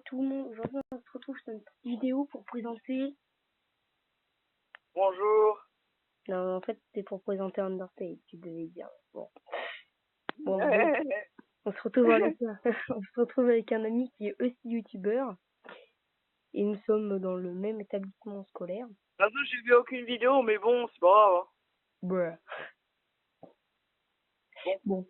tout le monde, aujourd'hui on se retrouve sur une petite vidéo pour présenter... Bonjour. Non, en fait c'était pour présenter Undertale, tu devais dire. Bon, bon. On se retrouve on se retrouve avec un ami qui est aussi youtubeur. Et nous sommes dans le même établissement scolaire. Bientôt j'ai vu aucune vidéo, mais bon, c'est pas grave. Bruh. Bon,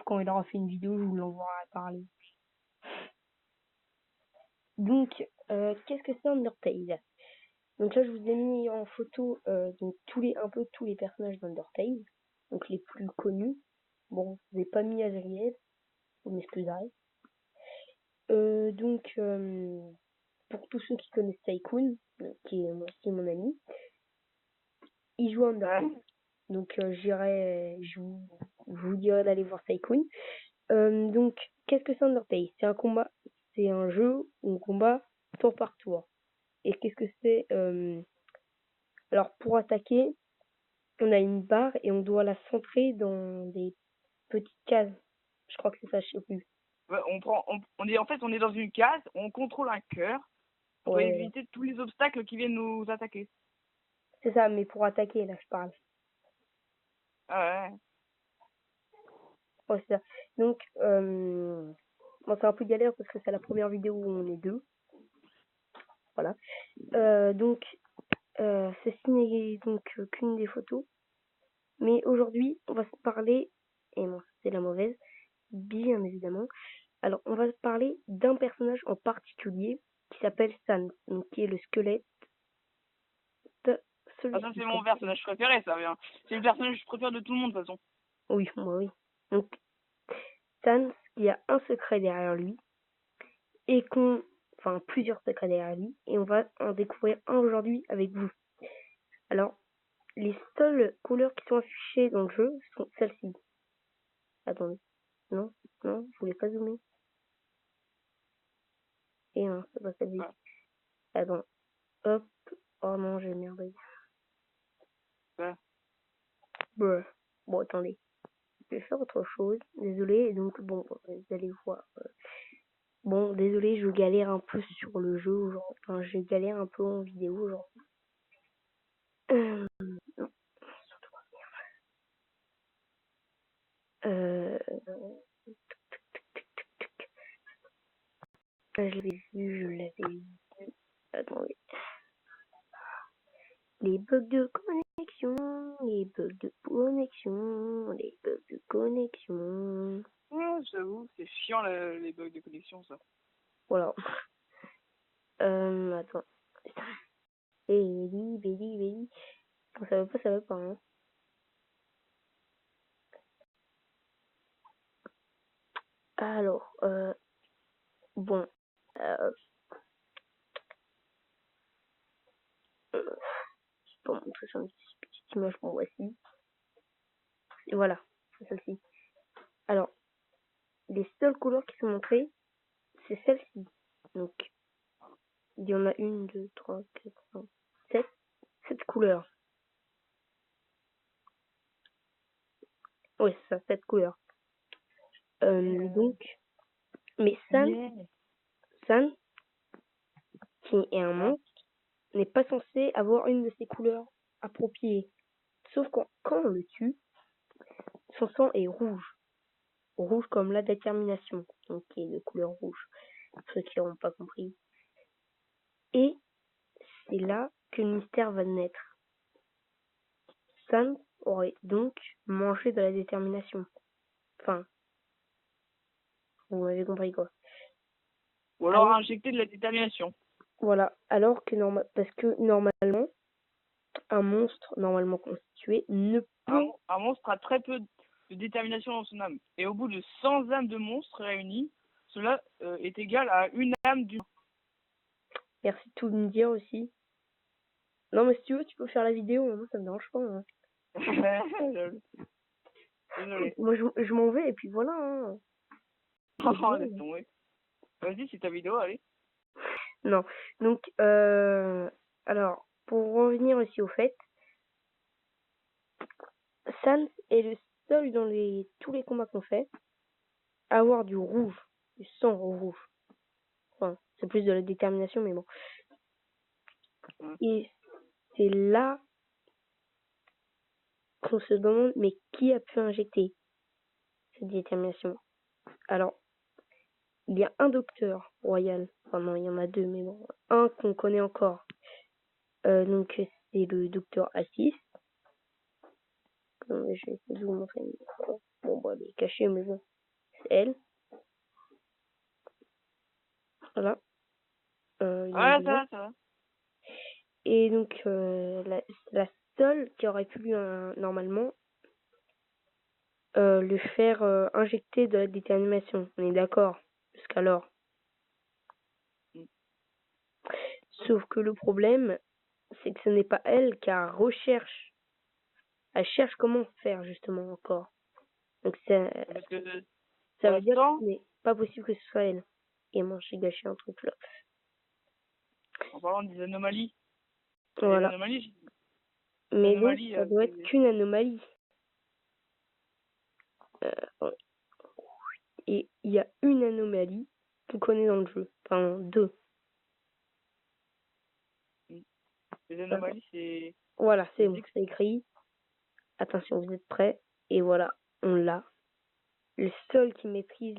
quand il aura fait une vidéo, je vous l'enverrai parler. Donc, qu'est-ce que c'est Undertale? Donc là, je vous ai mis en photo donc un peu tous les personnages d'Undertale, donc les plus connus. Bon, je n'ai pas mis Azriel, vous m'excuserez. Donc, pour tous ceux qui connaissent Tycoon, qui est aussi mon ami, il joue Undertale. Donc, je vous dirai d'aller voir Tycoon. Donc, qu'est-ce que c'est Undertale? C'est un combat, c'est un jeu où on combat tour par tour. Et qu'est-ce que c'est Alors, pour attaquer, on a une barre et on doit la centrer dans des petites cases. Je crois que c'est ça, je sais plus. On est dans une case, on contrôle un cœur pour éviter tous les obstacles qui viennent nous attaquer. C'est ça, mais pour attaquer, là, je parle. Ah ouais. Ouais, c'est ça. Donc, bon, c'est un peu galère parce que c'est la première vidéo où on est deux. Voilà. Donc, ceci n'est donc qu'une des photos. Mais aujourd'hui, on va se parler, et non, c'est la mauvaise, bien évidemment. Alors, on va se parler d'un personnage en particulier qui s'appelle Sans, donc qui est le squelette. Ça, c'est mon personnage préféré, ça vient. C'est le personnage que je préfère de tout le monde, de toute façon. Oui, moi, oui. Donc, Sans, il y a un secret derrière lui, et enfin, plusieurs secrets derrière lui, et on va en découvrir un aujourd'hui avec vous. Alors, les seules couleurs qui sont affichées dans le jeu sont celles-ci. Attendez. Non, je voulais pas zoomer. Et non, c'est pas celle-ci. Attends. Hop. Oh non, j'ai merdé. Bruh. Bon, attendez. Je vais faire autre chose. Désolé. Et donc, bon, vous allez voir. Bon, désolé, je galère un peu sur le jeu aujourd'hui. Enfin, je galère un peu en vidéo aujourd'hui. Non. Surtout pas. Je l'avais vu. Attendez. Les bugs de connexion. J'avoue, c'est chiant les bugs de connexion, ça. Voilà. Attends. Béli. Quand ça veut pas, hein. Alors, bon. Je peux montrer sur une petite image, bon, voici. Et voilà, c'est celle-ci. Alors, les seules couleurs qui sont montrées, c'est celle-ci. Donc, il y en a 1, 2, 3, 4, 5, 7. 7 couleurs. Oui, c'est ça, 7 couleurs. Donc, mais San, qui est un monstre, n'est pas censé avoir une de ces couleurs appropriées. Sauf quand on le tue, son sang est rouge. Rouge comme la détermination, donc qui est de couleur rouge. Pour ceux qui n'auront pas compris. Et c'est là que le mystère va naître. Sans aurait donc mangé de la détermination. Enfin, vous m'avez compris quoi. Ou alors injecter de la détermination. Voilà, alors que parce que normalement, un monstre normalement constitué ne peut... Un monstre a très peu de détermination dans son âme. Et au bout de 100 âmes de monstres réunies, cela est égal à une âme d'humain. Merci de tout me dire aussi. Non mais si tu veux, tu peux faire la vidéo, moi ça me dérange pas. Hein. Désolé. Moi je m'en vais et puis voilà. Hein. Oh, laisse tomber. Vas-y, c'est ta vidéo, allez. Non, donc alors pour revenir aussi au fait, Sans est le seul dans tous les combats qu'on fait à avoir du rouge, du sang rouge. Enfin, plus de la détermination, mais bon. Ouais. Et c'est là qu'on se demande, mais qui a pu injecter cette détermination? Alors, il y a un docteur royal, enfin non, il y en a deux, mais bon, un qu'on connaît encore. Donc c'est le docteur Assis. Je vais essayer de vous montrer. Bon, bah, elle est cachée, mais bon, c'est elle. Voilà. Il y a Ouais, une ça autre. va, ça va. Et donc, la seule qui aurait pu normalement le faire injecter de la détermination. On est d'accord, jusqu'alors. Mm. Sauf que le problème, c'est que ce n'est pas elle car recherche. Elle cherche comment faire justement encore. Donc Parce que ça pour veut dire que l'instant, ce n'est pas possible que ce soit elle. Et moi j'ai gâché un truc là. en parlant des anomalies, les Voilà. anomalies, Mais donc l'anomalies, ça doit être qu'une anomalie. Euh, et il y a une anomalie qu'on connaît dans le jeu. Enfin deux. les anomalies, c'est Voilà, c'est bon, X. c'est écrit. Attention, vous êtes prêts? Et voilà, on l'a. Le seul qui maîtrise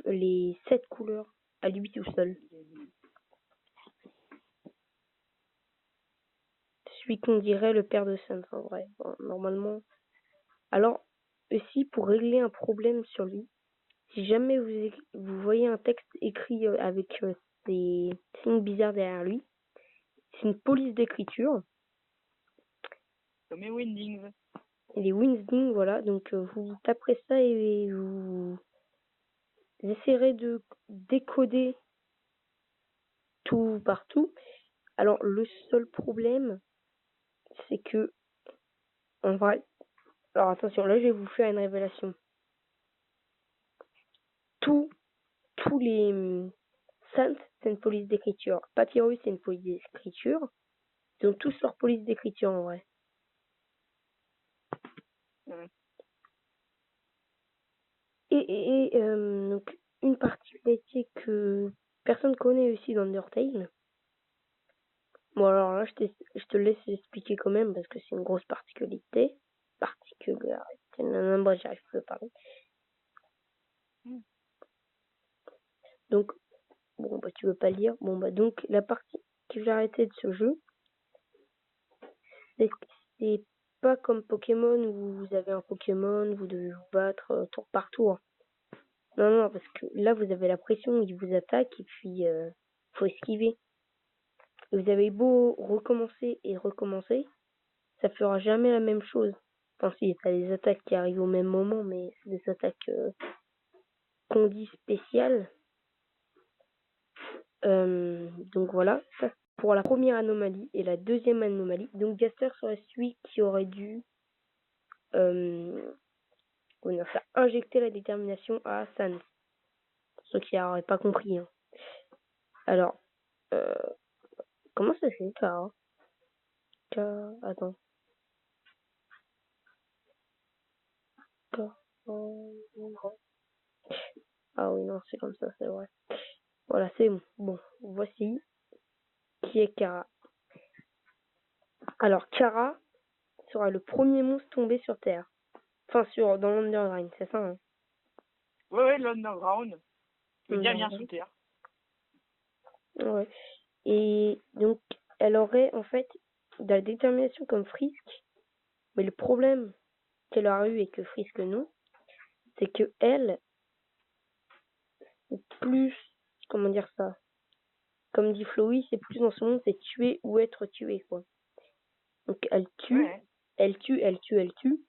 les 7 couleurs à lui tout seul. Celui qu'on dirait le père de Sans en vrai. Bon, normalement. Alors, aussi, pour régler un problème sur lui, si jamais vous voyez un texte écrit avec des signes bizarres derrière lui, c'est une police d'écriture. Comme les Windings. Et les Winsding, voilà. Donc, vous taperez ça et vous essayerez de décoder tout partout. Alors, le seul problème, c'est que, en vrai, alors attention, là, je vais vous faire une révélation. Tous les Sans, c'est une police d'écriture. Papyrus, c'est une police d'écriture. Ils ont tous leur police d'écriture, en vrai. Ouais. Donc, une particularité que personne connaît aussi dans Undertale. Bon, alors là, je te laisse expliquer quand même, parce que c'est une grosse particularité. Moi, j'arrive plus à parler. Donc, bon, bah, tu veux pas lire. Bon, bah, donc, la particularité de ce jeu, c'est que c'est pas comme Pokémon où vous avez un Pokémon, vous devez vous battre tour par tour. Non, non, parce que là, vous avez la pression, il vous attaque et puis faut esquiver. Et vous avez beau recommencer et recommencer, ça fera jamais la même chose. Enfin, si, t'as des attaques qui arrivent au même moment, mais c'est des attaques qu'on dit spéciales. Donc voilà, ça pour la première anomalie. Et la deuxième anomalie, donc Gaster serait celui qui aurait dû faire injecter la détermination à Sans. Ceux qui n'auraient pas compris. Hein. Alors, comment ça fait ça? Attends. Ah oui, non, c'est comme ça, c'est vrai. Voilà, c'est bon. Bon, voici qui est Kara. Alors, Kara sera le premier monstre tombé sur Terre. Enfin, dans l'Underground, c'est ça, hein? Ouais, l'Underground. Le bien sous terre. Ouais. Et donc, elle aurait en fait de la détermination comme Frisk. Mais le problème qu'elle aura eu et que Frisk non, c'est que elle, c'est plus, comment dire ça? Comme dit Flowey, c'est plus dans ce monde, c'est tuer ou être tué, quoi. Donc, elle tue, Ouais. elle tue, elle tue, elle tue.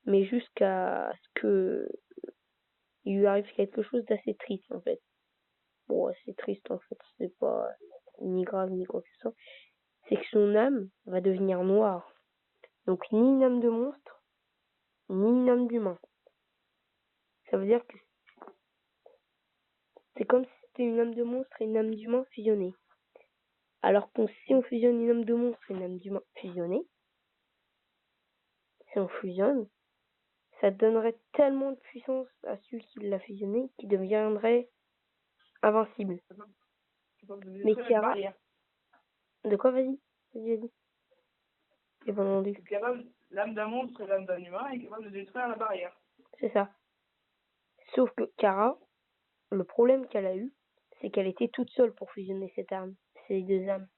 Mais jusqu'à ce que il lui arrive quelque chose d'assez triste, en fait. Bon, assez triste, en fait. C'est pas ni grave, ni quoi que ce soit. C'est que son âme va devenir noire. Donc, ni une âme de monstre, ni une âme d'humain. Ça veut dire que c'est comme si c'était une âme de monstre et une âme d'humain fusionnée. Alors que si on fusionne une âme de monstre et une âme d'humain fusionnée, si on fusionne, ça donnerait tellement de puissance à celui qui l'a fusionné qu'il deviendrait invincible. Capable de Mais détruire une Kara, barrière. de quoi, vas-y, vas-y. J'ai pas entendu. L'âme d'un monstre et l'âme d'un humain est capable de détruire la barrière. C'est ça. Sauf que Kara, le problème qu'elle a eu, c'est qu'elle était toute seule pour fusionner cette arme, ces deux âmes.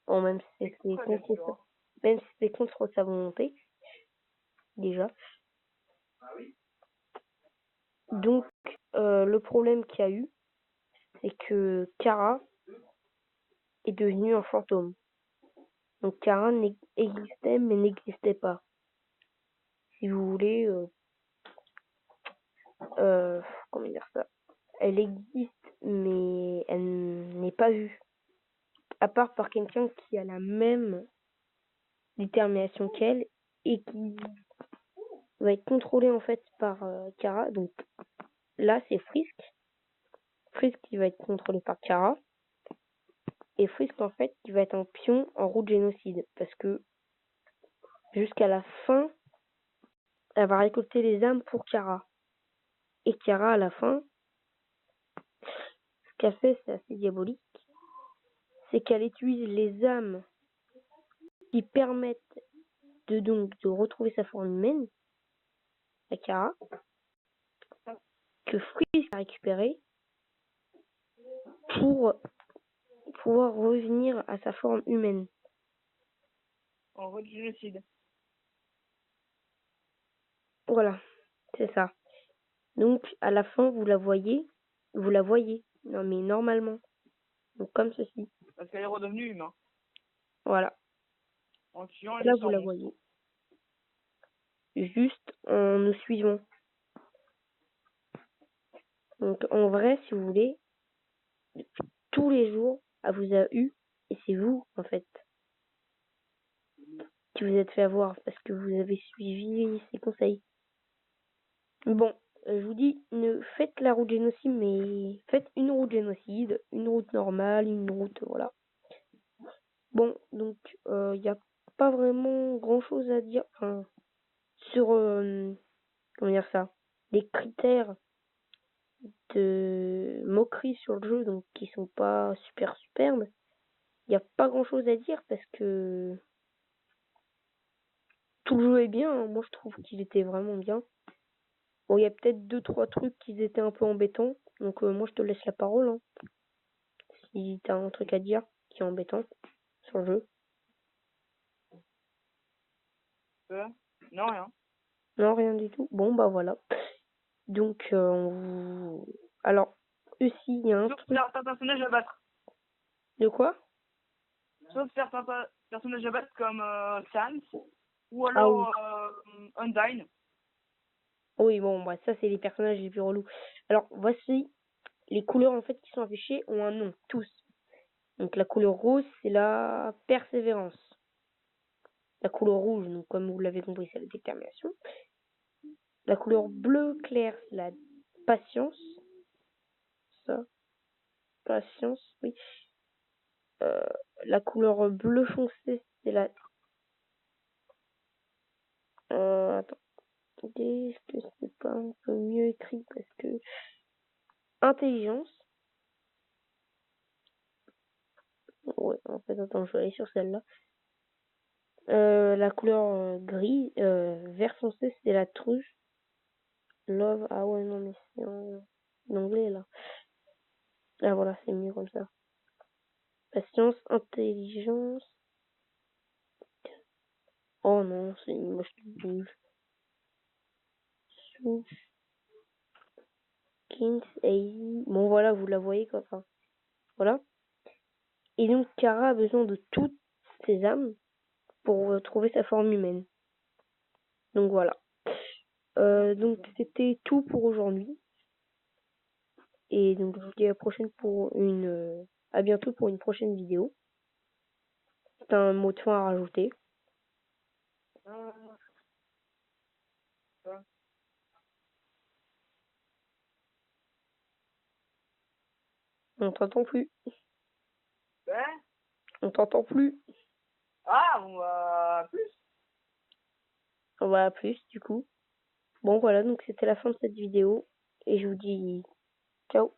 Bon, même si c'était Très bien contre, sûr, hein. même si c'était contre sa volonté, déjà. Donc, le problème qu'il y a eu, c'est que Kara est devenue un fantôme. Donc, Kara existait, mais n'existait pas. Si vous voulez, comment dire ça? Elle existe, mais elle n'est pas vue. À part par quelqu'un qui a la même détermination qu'elle et qui va être contrôlé en fait par Kara. Donc là, c'est Frisk. Frisk qui va être contrôlé par Kara. Et Frisk en fait qui va être un pion en route génocide. Parce que jusqu'à la fin, elle va récolter les âmes pour Kara. Et Kara à la fin, ce qu'elle fait, c'est assez diabolique. C'est qu'elle utilise les âmes qui permettent de retrouver sa forme humaine, à Kara, que Frisk a récupéré pour pouvoir revenir à sa forme humaine. En route génocide. Voilà, c'est ça. Donc à la fin, vous la voyez. Non mais normalement. Donc comme ceci. Parce qu'elle est redevenue humain. Voilà. En tuant Là, les vous 100 la monstres. voyez. Juste en nous suivant. Donc en vrai, si vous voulez, tous les jours, elle vous a eu. Et c'est vous, en fait, qui vous êtes fait avoir parce que vous avez suivi ses conseils. Bon, je vous dis, ne faites la route génocide, mais faites une route génocide, une route normale, une route, voilà. Bon, donc, il n'y a pas vraiment grand-chose à dire sur, comment dire ça, des critères de moquerie sur le jeu, donc qui sont pas super superbes. Il n'y a pas grand-chose à dire parce que tout le jeu est bien, hein. Moi, je trouve qu'il était vraiment bien. Bon, il y a peut-être 2-3 trucs qui étaient un peu embêtants. Donc, moi, je te laisse la parole, hein, si t'as un truc à dire qui est embêtant sur le jeu. Non, rien. Non, rien du tout. Bon, bah voilà. Donc, alors, aussi, il y a un Sauf truc. certains personnages à battre. De quoi? Sauf certains personnages à battre comme Sans. Ou Ah oui. alors Undyne. Oui, bon, bah ça, c'est les personnages les plus relous. Alors, voici les couleurs, en fait, qui sont affichées ont un nom, tous. Donc, la couleur rose, c'est la persévérance. La couleur rouge, donc, comme vous l'avez compris, c'est la détermination. La couleur bleu clair, c'est la patience. Ça, patience, oui. La couleur bleu foncé, c'est la... attendez, est-ce que c'est pas un peu mieux écrit parce que... Intelligence. Ouais, en fait, attends, je vais aller sur celle-là. La couleur gris, vert foncé, c'est la truffe. Love, ah ouais, non, mais c'est en anglais, là. Ah voilà, c'est mieux comme ça. Patience, intelligence. Oh non, c'est moche de ouf. Kings, Easy. Bon, voilà, vous la voyez quoi. Enfin, voilà. Et donc, Kara a besoin de toutes ses âmes pour trouver sa forme humaine. Donc, voilà. Donc, c'était tout pour aujourd'hui. Et donc, je vous dis à la prochaine pour à bientôt pour une prochaine vidéo. C'est un mot de fin à rajouter. On t'entend plus. Ouais. On t'entend plus. Ah, on va plus. On va à plus, du coup. Bon, voilà, donc c'était la fin de cette vidéo. Et je vous dis ciao.